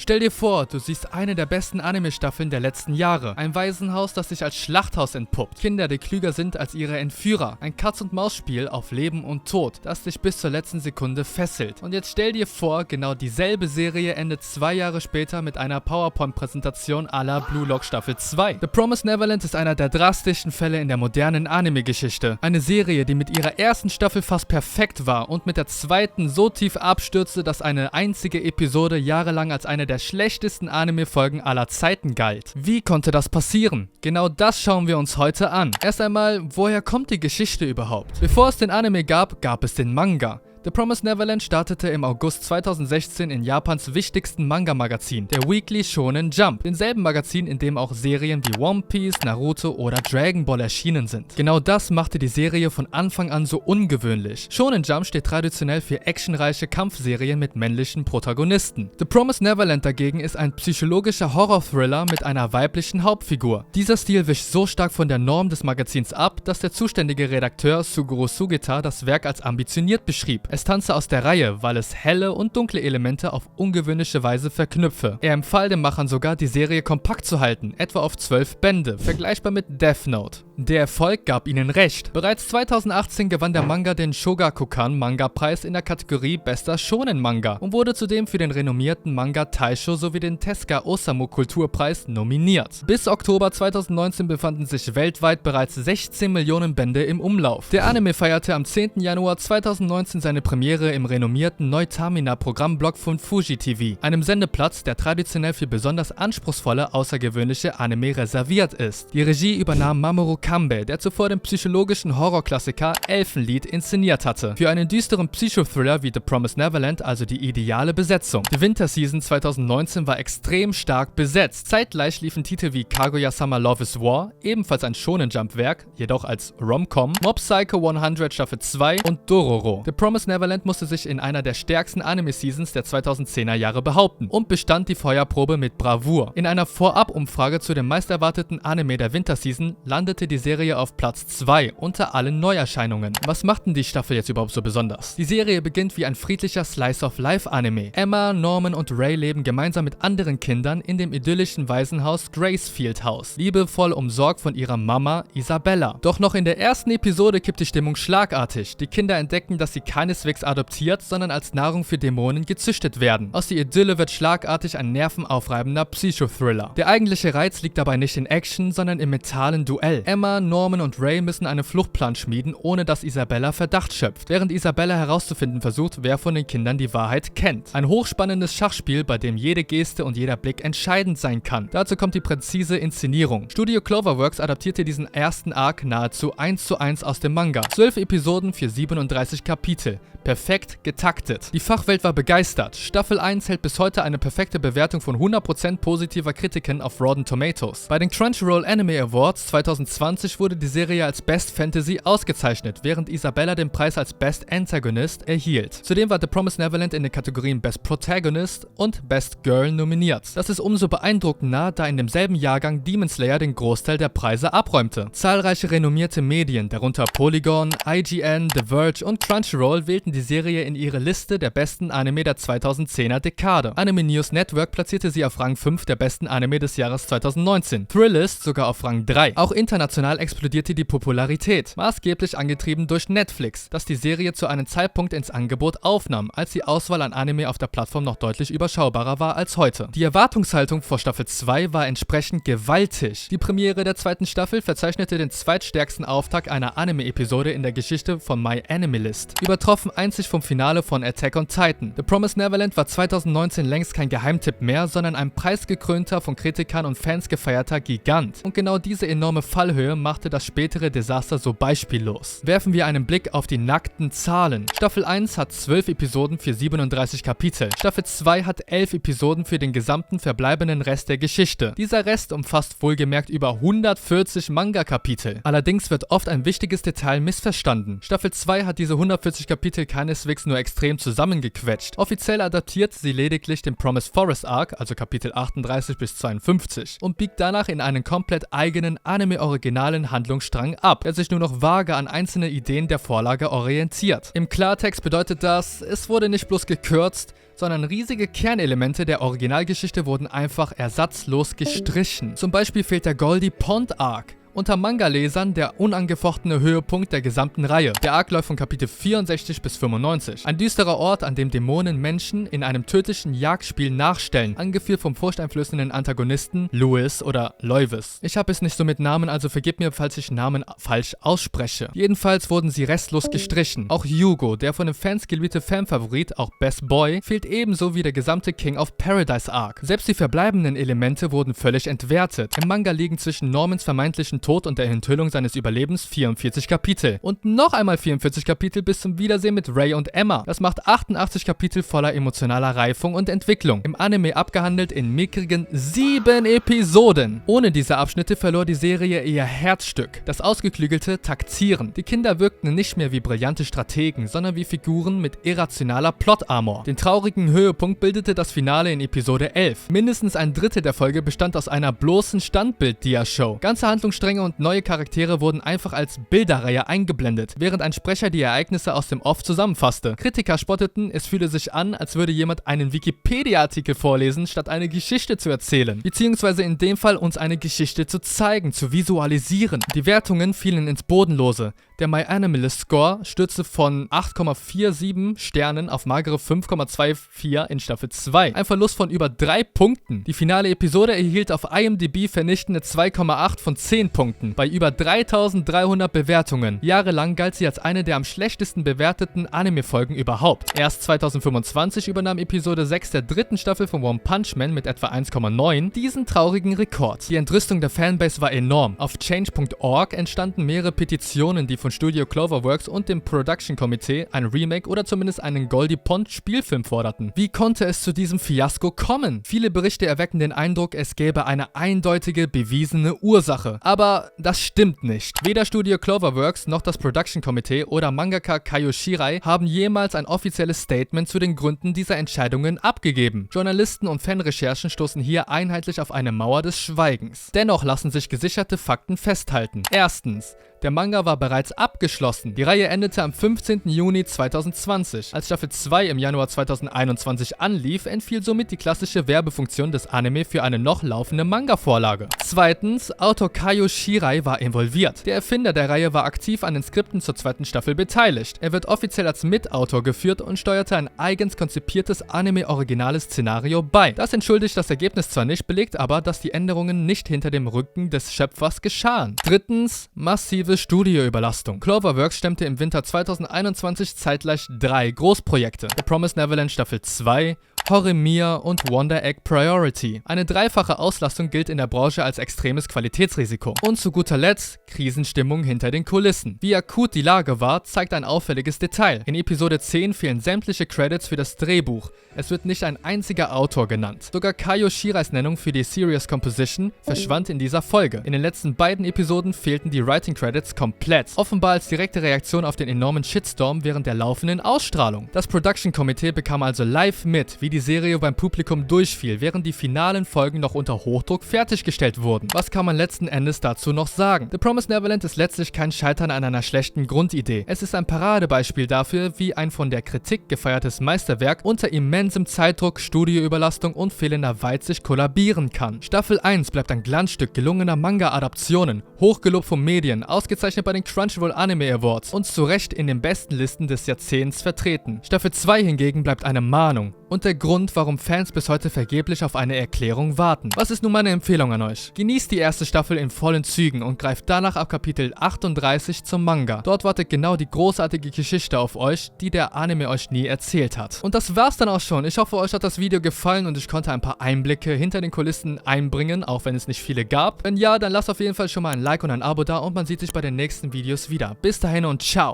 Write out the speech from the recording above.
Stell dir vor, du siehst eine der besten Anime-Staffeln der letzten Jahre. Ein Waisenhaus, das sich als Schlachthaus entpuppt. Kinder, die klüger sind als ihre Entführer. Ein Katz-und-Maus-Spiel auf Leben und Tod, das dich bis zur letzten Sekunde fesselt. Und jetzt stell dir vor, genau dieselbe Serie endet 2 Jahre später mit einer PowerPoint-Präsentation à la Blue Lock Staffel 2. The Promised Neverland ist einer der drastischen Fälle in der modernen Anime-Geschichte. Eine Serie, die mit ihrer ersten Staffel fast perfekt war und mit der zweiten so tief abstürzte, dass eine einzige Episode jahrelang als eine der schlechtesten Anime-Folgen aller Zeiten galt. Wie konnte das passieren? Genau das schauen wir uns heute an. Erst einmal, woher kommt die Geschichte überhaupt? Bevor es den Anime gab, gab es den Manga. The Promised Neverland startete im August 2016 in Japans wichtigsten Manga-Magazin, der Weekly Shonen Jump, denselben Magazin, in dem auch Serien wie One Piece, Naruto oder Dragon Ball erschienen sind. Genau das machte die Serie von Anfang an so ungewöhnlich. Shonen Jump steht traditionell für actionreiche Kampfserien mit männlichen Protagonisten. The Promised Neverland dagegen ist ein psychologischer Horror-Thriller mit einer weiblichen Hauptfigur. Dieser Stil wich so stark von der Norm des Magazins ab, dass der zuständige Redakteur Suguru Sugita das Werk als ambitioniert beschrieb. Es tanze aus der Reihe, weil es helle und dunkle Elemente auf ungewöhnliche Weise verknüpfe. Er empfahl den Machern sogar, die Serie kompakt zu halten, etwa auf 12 Bände, vergleichbar mit Death Note. Der Erfolg gab ihnen recht. Bereits 2018 gewann der Manga den Shogakukan Manga-Preis in der Kategorie Bester Shonen-Manga und wurde zudem für den renommierten Manga Taisho sowie den Tezuka Osamu Kulturpreis nominiert. Bis Oktober 2019 befanden sich weltweit bereits 16 Millionen Bände im Umlauf. Der Anime feierte am 10. Januar 2019 seine Premiere im renommierten Neutamina-Programmblock von Fuji TV, einem Sendeplatz, der traditionell für besonders anspruchsvolle, außergewöhnliche Anime reserviert ist. Die Regie übernahm Mamoru Kambe, der zuvor den psychologischen Horrorklassiker Elfenlied inszeniert hatte. Für einen düsteren Psychothriller wie The Promised Neverland also die ideale Besetzung. Die Winterseason 2019 war extrem stark besetzt. Zeitgleich liefen Titel wie Kaguya-sama Love is War, ebenfalls ein Shonen-Jump-Werk, jedoch als Rom-Com, Mob Psycho 100 Staffel 2 und Dororo. The Promised Neverland musste sich in einer der stärksten Anime-Seasons der 2010er Jahre behaupten und bestand die Feuerprobe mit Bravour. In einer Vorab-Umfrage zu dem meisterwarteten Anime der Winterseason landete die Serie auf Platz 2 unter allen Neuerscheinungen. Was macht denn die Staffel jetzt überhaupt so besonders? Die Serie beginnt wie ein friedlicher Slice-of-Life-Anime. Emma, Norman und Ray leben gemeinsam mit anderen Kindern in dem idyllischen Waisenhaus Gracefield House, liebevoll umsorgt von ihrer Mama Isabella. Doch noch in der ersten Episode kippt die Stimmung schlagartig. Die Kinder entdecken, dass sie keineswegs adoptiert, sondern als Nahrung für Dämonen gezüchtet werden. Aus der Idylle wird schlagartig ein nervenaufreibender Psychothriller. Der eigentliche Reiz liegt dabei nicht in Action, sondern im mentalen Duell. Emma, Norman und Ray müssen einen Fluchtplan schmieden, ohne dass Isabella Verdacht schöpft, während Isabella herauszufinden versucht, wer von den Kindern die Wahrheit kennt. Ein hochspannendes Schachspiel, bei dem jede Geste und jeder Blick entscheidend sein kann. Dazu kommt die präzise Inszenierung. Studio Cloverworks adaptierte diesen ersten Arc nahezu 1:1 aus dem Manga. 12 Episoden für 37 Kapitel. Perfekt getaktet. Die Fachwelt war begeistert. Staffel 1 hält bis heute eine perfekte Bewertung von 100% positiver Kritiken auf Rotten Tomatoes. Bei den Crunchyroll Anime Awards 2020 wurde die Serie als Best Fantasy ausgezeichnet, während Isabella den Preis als Best Antagonist erhielt. Zudem war The Promised Neverland in den Kategorien Best Protagonist und Best Girl nominiert. Das ist umso beeindruckender, da in demselben Jahrgang Demon Slayer den Großteil der Preise abräumte. Zahlreiche renommierte Medien, darunter Polygon, IGN, The Verge und Crunchyroll, wählten die Serie in ihre Liste der besten Anime der 2010er Dekade. Anime News Network platzierte sie auf Rang 5 der besten Anime des Jahres 2019. Thrillist sogar auf Rang 3. Auch international explodierte die Popularität, maßgeblich angetrieben durch Netflix, das die Serie zu einem Zeitpunkt ins Angebot aufnahm, als die Auswahl an Anime auf der Plattform noch deutlich überschaubarer war als heute. Die Erwartungshaltung vor Staffel 2 war entsprechend gewaltig. Die Premiere der zweiten Staffel verzeichnete den zweitstärksten Auftakt einer Anime-Episode in der Geschichte von MyAnimeList, übertroffen einzig vom Finale von Attack on Titan. The Promised Neverland war 2019 längst kein Geheimtipp mehr, sondern ein preisgekrönter, von Kritikern und Fans gefeierter Gigant. Und genau diese enorme Fallhöhe machte das spätere Desaster so beispiellos. Werfen wir einen Blick auf die nackten Zahlen. Staffel 1 hat 12 Episoden für 37 Kapitel. Staffel 2 hat 11 Episoden für den gesamten verbleibenden Rest der Geschichte. Dieser Rest umfasst wohlgemerkt über 140 Manga-Kapitel. Allerdings wird oft ein wichtiges Detail missverstanden. Staffel 2 hat diese 140 Kapitel keineswegs nur extrem zusammengequetscht. Offiziell adaptiert sie lediglich den Promised Forest Arc, also Kapitel 38 bis 52, und biegt danach in einen komplett eigenen Anime-originalen Handlungsstrang ab, der sich nur noch vage an einzelne Ideen der Vorlage orientiert. Im Klartext bedeutet das, es wurde nicht bloß gekürzt, sondern riesige Kernelemente der Originalgeschichte wurden einfach ersatzlos gestrichen. Zum Beispiel fehlt der Goldie Pond Arc. Unter Manga-Lesern der unangefochtene Höhepunkt der gesamten Reihe. Der Arc läuft von Kapitel 64 bis 95. Ein düsterer Ort, an dem Dämonen Menschen in einem tödlichen Jagdspiel nachstellen, angeführt vom furchteinflößenden Antagonisten Louis oder Loivis. Ich habe es nicht so mit Namen, also vergib mir, falls ich Namen falsch ausspreche. Jedenfalls wurden sie restlos gestrichen. Auch Yugo, der von den Fans geliebte Fanfavorit, auch Best Boy, fehlt ebenso wie der gesamte King of Paradise Arc. Selbst die verbleibenden Elemente wurden völlig entwertet. Im Manga liegen zwischen Normans vermeintlichen Tod und der Enthüllung seines Überlebens 44 Kapitel. Und noch einmal 44 Kapitel bis zum Wiedersehen mit Ray und Emma. Das macht 88 Kapitel voller emotionaler Reifung und Entwicklung. Im Anime abgehandelt in mickrigen 7 Episoden. Ohne diese Abschnitte verlor die Serie ihr Herzstück, das ausgeklügelte Taktieren. Die Kinder wirkten nicht mehr wie brillante Strategen, sondern wie Figuren mit irrationaler Plot-Armor. Den traurigen Höhepunkt bildete das Finale in Episode 11. Mindestens ein Drittel der Folge bestand aus einer bloßen Standbild-Dia-Show. Ganze Handlungsstränge und neue Charaktere wurden einfach als Bilderreihe eingeblendet, während ein Sprecher die Ereignisse aus dem Off zusammenfasste. Kritiker spotteten, es fühle sich an, als würde jemand einen Wikipedia-Artikel vorlesen, statt eine Geschichte zu erzählen. Beziehungsweise in dem Fall uns eine Geschichte zu zeigen, zu visualisieren. Die Wertungen fielen ins Bodenlose. Der MyAnimalist-Score stürzte von 8,47 Sternen auf magere 5,24 in Staffel 2. Ein Verlust von über 3 Punkten. Die finale Episode erhielt auf IMDb vernichtende 2,8 von 10 Punkten. Bei über 3300 Bewertungen. Jahrelang galt sie als eine der am schlechtesten bewerteten Anime-Folgen überhaupt. Erst 2025 übernahm Episode 6 der dritten Staffel von One Punch Man mit etwa 1,9 diesen traurigen Rekord. Die Entrüstung der Fanbase war enorm. Auf change.org entstanden mehrere Petitionen, die von Studio Cloverworks und dem Production Committee ein Remake oder zumindest einen Goldie Pond Spielfilm forderten. Wie konnte es zu diesem Fiasko kommen? Viele Berichte erwecken den Eindruck, es gäbe eine eindeutige, bewiesene Ursache. Aber das stimmt nicht. Weder Studio Cloverworks noch das Production Committee oder Mangaka Kaio Shirai haben jemals ein offizielles Statement zu den Gründen dieser Entscheidungen abgegeben. Journalisten und Fanrecherchen stoßen hier einheitlich auf eine Mauer des Schweigens. Dennoch lassen sich gesicherte Fakten festhalten. Erstens: Der Manga war bereits abgeschlossen. Die Reihe endete am 15. Juni 2020. Als Staffel 2 im Januar 2021 anlief, entfiel somit die klassische Werbefunktion des Anime für eine noch laufende Manga-Vorlage. Zweitens, Autor Kaio Shirai war involviert. Der Erfinder der Reihe war aktiv an den Skripten zur zweiten Staffel beteiligt. Er wird offiziell als Mitautor geführt und steuerte ein eigens konzipiertes Anime-originales Szenario bei. Das entschuldigt das Ergebnis zwar nicht, belegt aber, dass die Änderungen nicht hinter dem Rücken des Schöpfers geschahen. Drittens, massive Studioüberlastung. Cloverworks stemmte im Winter 2021 zeitgleich 3 Großprojekte: The Promised Neverland Staffel 2, Horimiya und Wonder Egg Priority. Eine dreifache Auslastung gilt in der Branche als extremes Qualitätsrisiko. Und zu guter Letzt Krisenstimmung hinter den Kulissen. Wie akut die Lage war, zeigt ein auffälliges Detail. In Episode 10 fehlen sämtliche Credits für das Drehbuch. Es wird nicht ein einziger Autor genannt. Sogar Kaio Shirais Nennung für die Serious Composition verschwand in dieser Folge. In den letzten beiden Episoden fehlten die Writing Credits komplett. Offenbar als direkte Reaktion auf den enormen Shitstorm während der laufenden Ausstrahlung. Das Production Committee bekam also live mit, wie die Serie beim Publikum durchfiel, während die finalen Folgen noch unter Hochdruck fertiggestellt wurden. Was kann man letzten Endes dazu noch sagen? The Promised Neverland ist letztlich kein Scheitern an einer schlechten Grundidee. Es ist ein Paradebeispiel dafür, wie ein von der Kritik gefeiertes Meisterwerk unter immensem Zeitdruck, Studioüberlastung und fehlender Weitsicht kollabieren kann. Staffel 1 bleibt ein Glanzstück gelungener Manga-Adaptionen, hochgelobt von Medien, ausgezeichnet bei den Crunchyroll Anime Awards und zu Recht in den besten Listen des Jahrzehnts vertreten. Staffel 2 hingegen bleibt eine Mahnung und der Grund, warum Fans bis heute vergeblich auf eine Erklärung warten. Was ist nun meine Empfehlung an euch? Genießt die erste Staffel in vollen Zügen und greift danach ab Kapitel 38 zum Manga. Dort wartet genau die großartige Geschichte auf euch, die der Anime euch nie erzählt hat. Und das war's dann auch schon. Ich hoffe, euch hat das Video gefallen und ich konnte ein paar Einblicke hinter den Kulissen einbringen, auch wenn es nicht viele gab. Wenn ja, dann lasst auf jeden Fall schon mal ein Like und ein Abo da und man sieht sich bei den nächsten Videos wieder. Bis dahin und ciao!